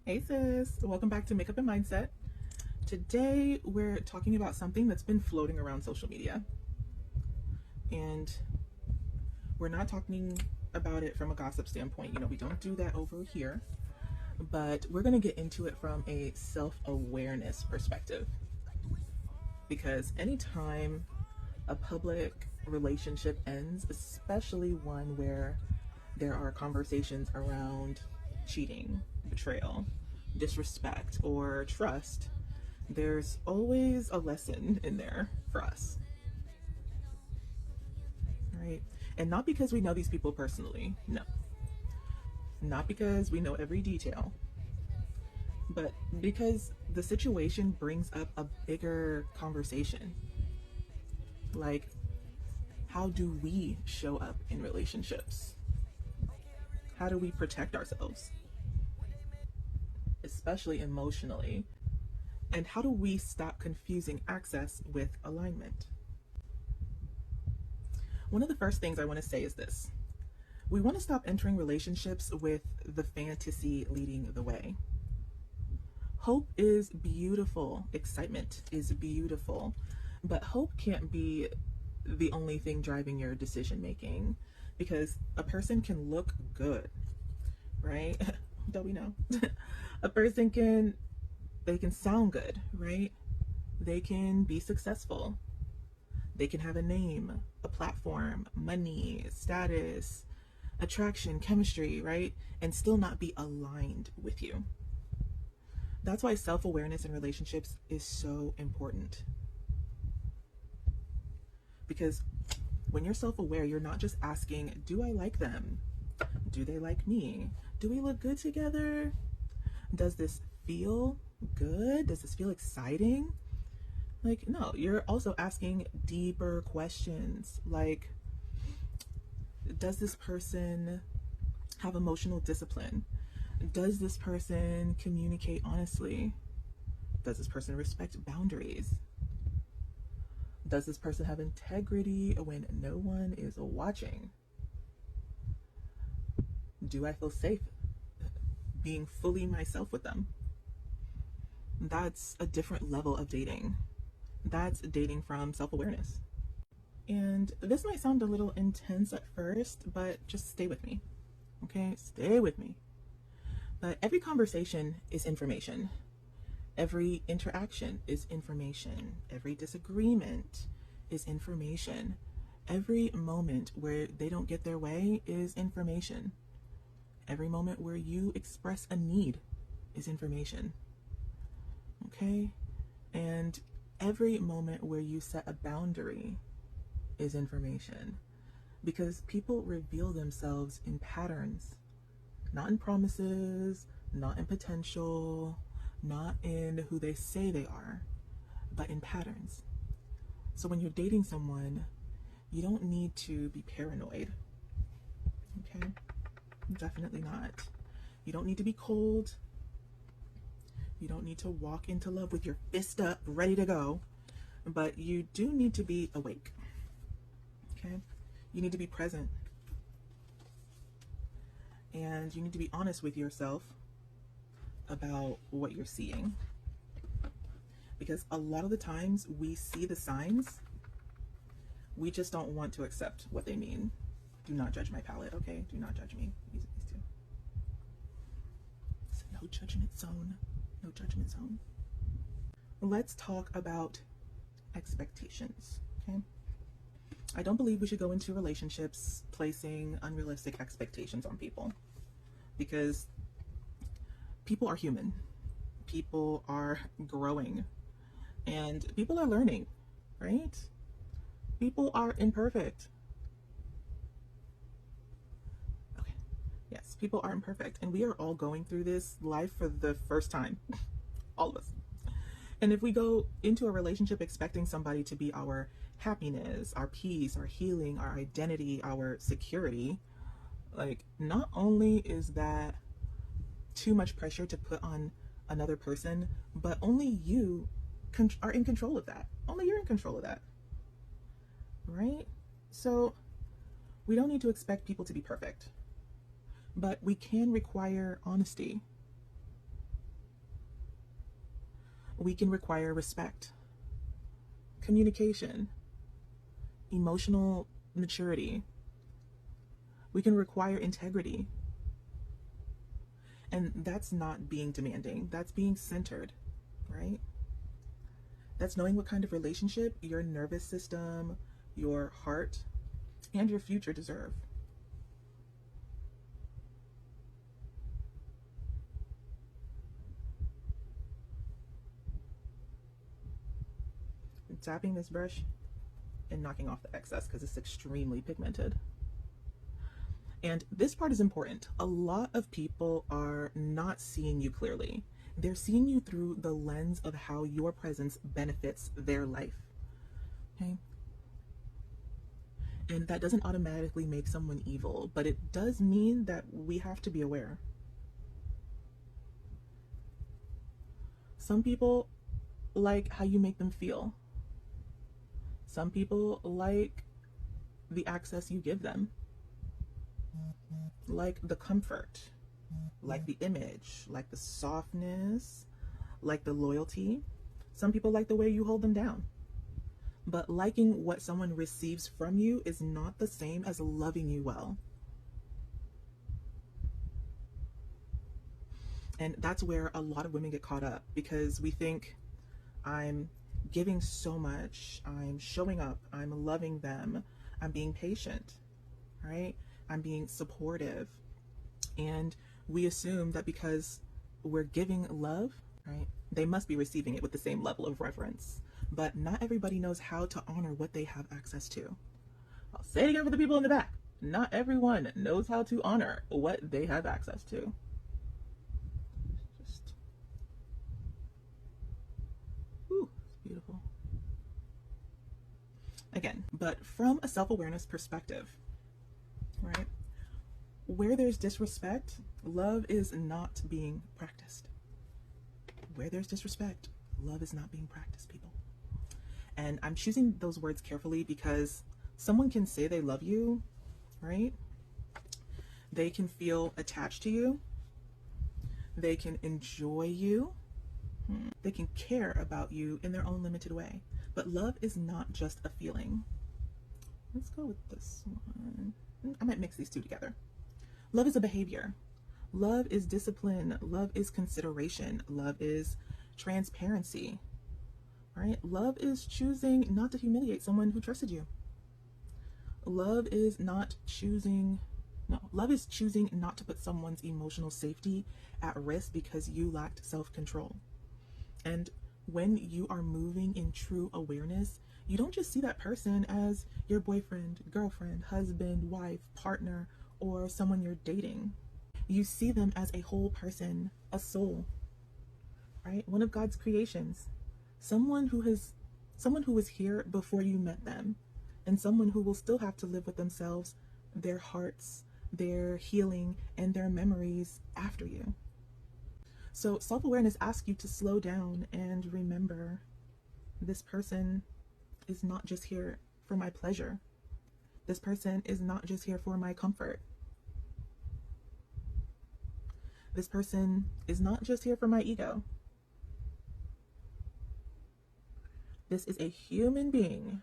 Hey sis, welcome back to Makeup and Mindset. Today we're talking about something that's been floating around social media. And we're not talking about it from a gossip standpoint. We don't do that over here. But we're going to get into it from a self-awareness perspective. Because anytime a public relationship ends, especially one where there are conversations around cheating, betrayal, disrespect, or trust, there's always a lesson in there for us, right? And not because we know these people personally, no. Not because we know every detail, but because the situation brings up a bigger conversation. Like, how do we show up in relationships? How do we protect ourselves, especially emotionally? And how do we stop confusing access with alignment? One of the first things I want to say is this. We want to stop entering relationships with the fantasy leading the way. Hope is beautiful. Excitement is beautiful. But hope can't be the only thing driving your decision making, because a person can look good, right? Don't we know? A person can sound good, right? They can be successful. They can have a name, a platform, money, status, attraction, chemistry, right? And still not be aligned with you. That's why self-awareness in relationships is so important. Because when you're self-aware, you're not just asking, do I like them? Do they like me? Do we look good together? Does this feel good? Does this feel exciting? Like, no, you're also asking deeper questions. Like, does this person have emotional discipline? Does this person communicate honestly? Does this person respect boundaries? Does this person have integrity when no one is watching? Do I feel safe being fully myself with them? That's a different level of dating. That's dating from self-awareness. And this might sound a little intense at first, but just stay with me. Okay? Stay with me. But every conversation is information. Every interaction is information. Every disagreement is information. Every moment where they don't get their way is information. Every moment where you express a need is information. Okay? And every moment where you set a boundary is information. Because people reveal themselves in patterns, not in promises, not in potential, not in who they say they are, but in patterns. So when you're dating someone, you don't need to be paranoid. Okay? Definitely not. You don't need to be cold. You don't need to walk into love with your fist up, ready to go. But you do need to be awake. Okay? You need to be present. And you need to be honest with yourself about what you're seeing. Because a lot of the times we see the signs, we just don't want to accept what they mean. Do not judge my palette, okay? Do not judge me. These two. It's a no judgment zone. No judgment zone. Let's talk about expectations, okay? I don't believe we should go into relationships placing unrealistic expectations on people, because people are human. People are growing, and people are learning, right? People are imperfect. Okay. Yes, people are imperfect, and we are all going through this life for the first time. All of us. And if we go into a relationship expecting somebody to be our happiness, our peace, our healing, our identity, our security, like, not only is that too much pressure to put on another person, but only you are in control of that. Only you're in control of that. Right? So we don't need to expect people to be perfect, but we can require honesty. We can require respect, communication, emotional maturity. We can require integrity. And that's not being demanding, that's being centered, right? That's knowing what kind of relationship your nervous system, your heart, and your future deserve. I'm tapping this brush and knocking off the excess because it's extremely pigmented. And this part is important. A lot of people are not seeing you clearly. They're seeing you through the lens of how your presence benefits their life. Okay? And that doesn't automatically make someone evil, but it does mean that we have to be aware. Some people like how you make them feel. Some people like the access you give them, like the comfort, like the image, like the softness, like the loyalty. Some people like the way you hold them down. But liking what someone receives from you is not the same as loving you well. And that's where a lot of women get caught up, because we think, I'm giving so much, I'm showing up, I'm loving them, I'm being patient, right? I'm being supportive. And we assume that because we're giving love, right, they must be receiving it with the same level of reverence. But not everybody knows how to honor what they have access to. I'll say it again for the people in the back. Not everyone knows how to honor what they have access to. Just, ooh, it's beautiful. Again, but from a self-awareness perspective, right? Where there's disrespect, love is not being practiced. Where there's disrespect, love is not being practiced, people. And I'm choosing those words carefully because someone can say they love you, right? They can feel attached to you. They can enjoy you. They can care about you in their own limited way. But love is not just a feeling. Let's go with this one. I might mix these two together. Love is a behavior. Love is discipline. Love is consideration. Love is transparency. Right? Love is choosing not to humiliate someone who trusted you. Love is choosing not to put someone's emotional safety at risk because you lacked self-control. And when you are moving in true awareness, you don't just see that person as your boyfriend, girlfriend, husband, wife, partner, or someone you're dating. You see them as a whole person, a soul, right? One of God's creations. Someone who was here before you met them, and someone who will still have to live with themselves, their hearts, their healing, and their memories after you. So self-awareness asks you to slow down and remember, this person is not just here for my pleasure. This person is not just here for my comfort. This person is not just here for my ego. This is a human being.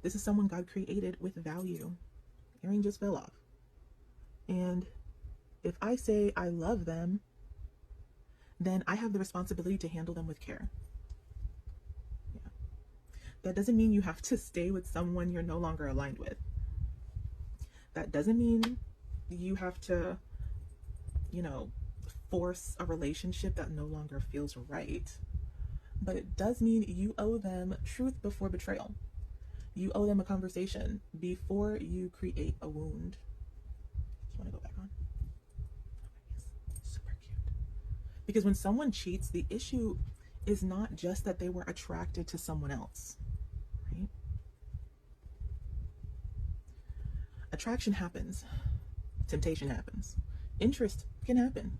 This is someone God created with value. Earring just fell off. And if I say I love them, then I have the responsibility to handle them with care. Yeah. That doesn't mean you have to stay with someone you're no longer aligned with. That doesn't mean you have to, force a relationship that no longer feels right. But it does mean you owe them truth before betrayal. You owe them a conversation before you create a wound. Just want to go back on. Super cute. Because when someone cheats, the issue is not just that they were attracted to someone else, right? Attraction happens. Temptation happens. Interest can happen.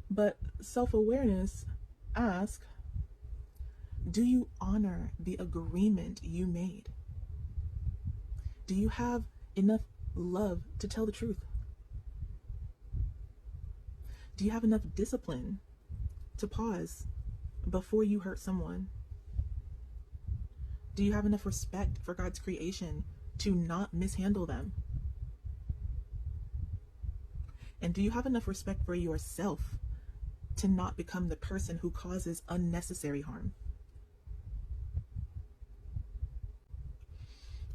But self-awareness asks, do you honor the agreement you made? Do you have enough love to tell the truth? Do you have enough discipline to pause before you hurt someone? Do you have enough respect for God's creation to not mishandle them? And do you have enough respect for yourself to not become the person who causes unnecessary harm?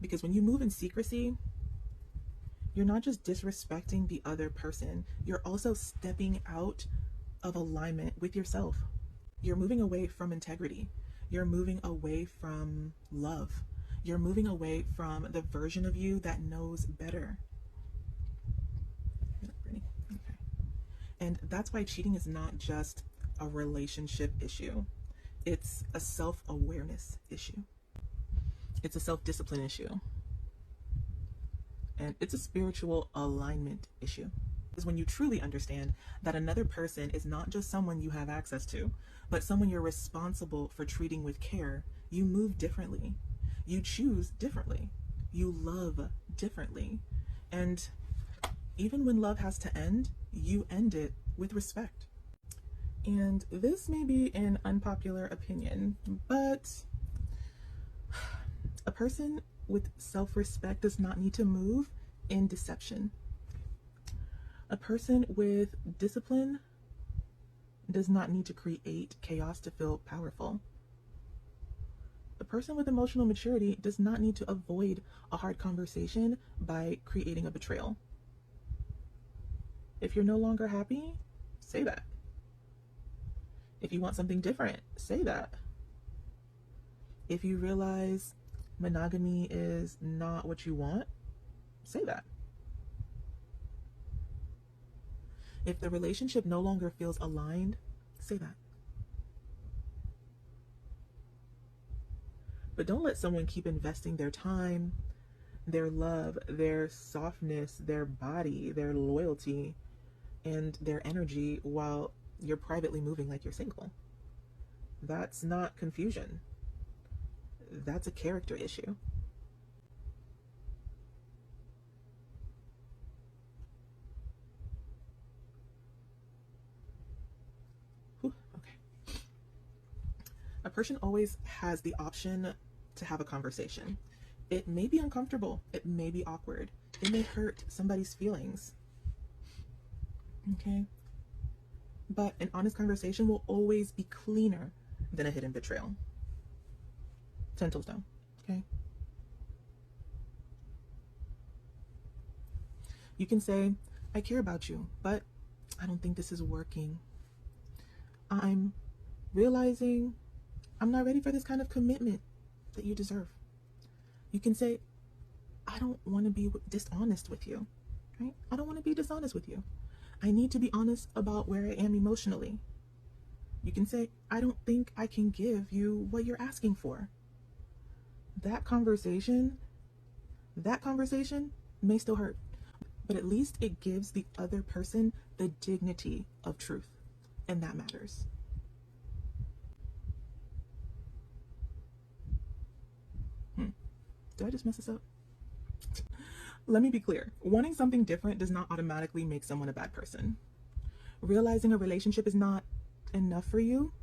Because when you move in secrecy, you're not just disrespecting the other person, you're also stepping out of alignment with yourself. You're moving away from integrity. You're moving away from love. You're moving away from the version of you that knows better. Okay. And that's why cheating is not just a relationship issue. It's a self-awareness issue. It's a self-discipline issue. And it's a spiritual alignment issue. Is when you truly understand that another person is not just someone you have access to, but someone you're responsible for treating with care. You move differently. You choose differently. You love differently. And even when love has to end, you end it with respect. And this may be an unpopular opinion, but a person with self-respect does not need to move in deception. A person with discipline does not need to create chaos to feel powerful. A person with emotional maturity does not need to avoid a hard conversation by creating a betrayal. If you're no longer happy, say that. If you want something different, say that. If you realize monogamy is not what you want, say that. If the relationship no longer feels aligned, say that. But don't let someone keep investing their time, their love, their softness, their body, their loyalty, and their energy while you're privately moving like you're single. That's not confusion. That's a character issue. Okay. A person always has the option to have a conversation. It may be uncomfortable. It may be awkward. It may hurt somebody's feelings. Okay? But an honest conversation will always be cleaner than a hidden betrayal. 10 toes down. Okay? You can say, I care about you, but I don't think this is working. I'm realizing I'm not ready for this kind of commitment that you deserve. You can say, I don't want to be dishonest with you. Right? I don't want to be dishonest with you. I need to be honest about where I am emotionally. You can say, I don't think I can give you what you're asking for. That conversation may still hurt, but at least it gives the other person the dignity of truth, and that matters. Did I just mess this up? Let me be clear. Wanting something different does not automatically make someone a bad person. Realizing a relationship is not enough for you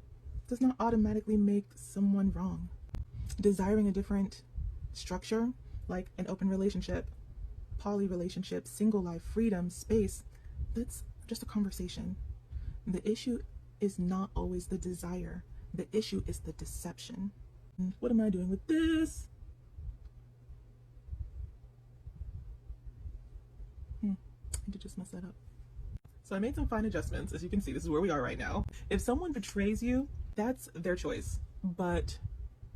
does not automatically make someone wrong. Desiring a different structure, like an open relationship, poly relationship, single life, freedom, space, that's just a conversation. The issue is not always the desire. The issue is the deception. What am I doing with this? I did just mess that up. So I made some fine adjustments. As you can see, this is where we are right now. If someone betrays you, that's their choice. But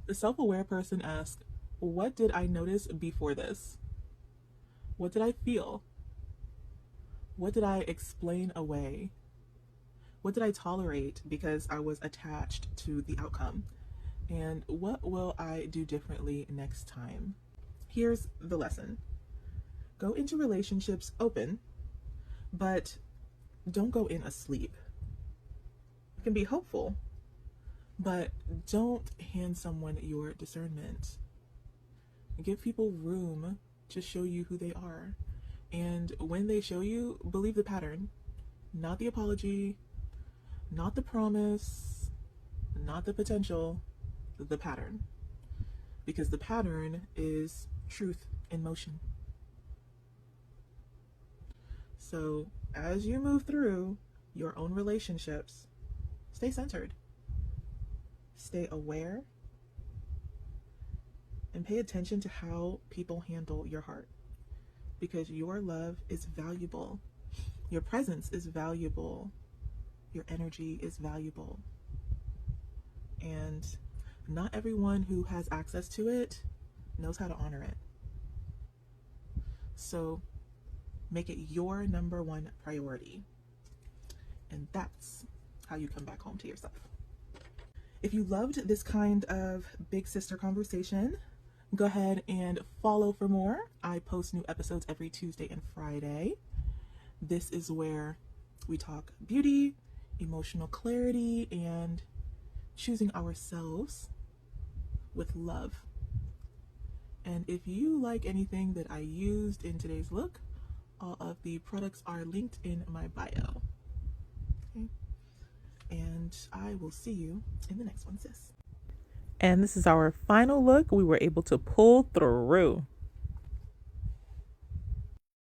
the self-aware person asks, what did I notice before this? What did I feel? What did I explain away? What did I tolerate because I was attached to the outcome? And what will I do differently next time? Here's the lesson. Go into relationships open, but don't go in asleep. It can be hopeful, but don't hand someone your discernment. Give people room to show you who they are. And when they show you, believe the pattern, not the apology, Not the promise, not the potential, the pattern. Because the pattern is truth in motion. So as you move through your own relationships, stay centered, stay aware, and pay attention to how people handle your heart. Because your love is valuable. Your presence is valuable. Your energy is valuable. And not everyone who has access to it knows how to honor it. So make it your number one priority. And that's how you come back home to yourself. If you loved this kind of big sister conversation, go ahead and follow for more. I post new episodes every Tuesday and Friday. This is where we talk beauty, emotional clarity, and choosing ourselves with love. And if you like anything that I used in today's look, all of the products are linked in my bio. Okay? And I will see you in the next one, sis. And this is our final look. We were able to pull through.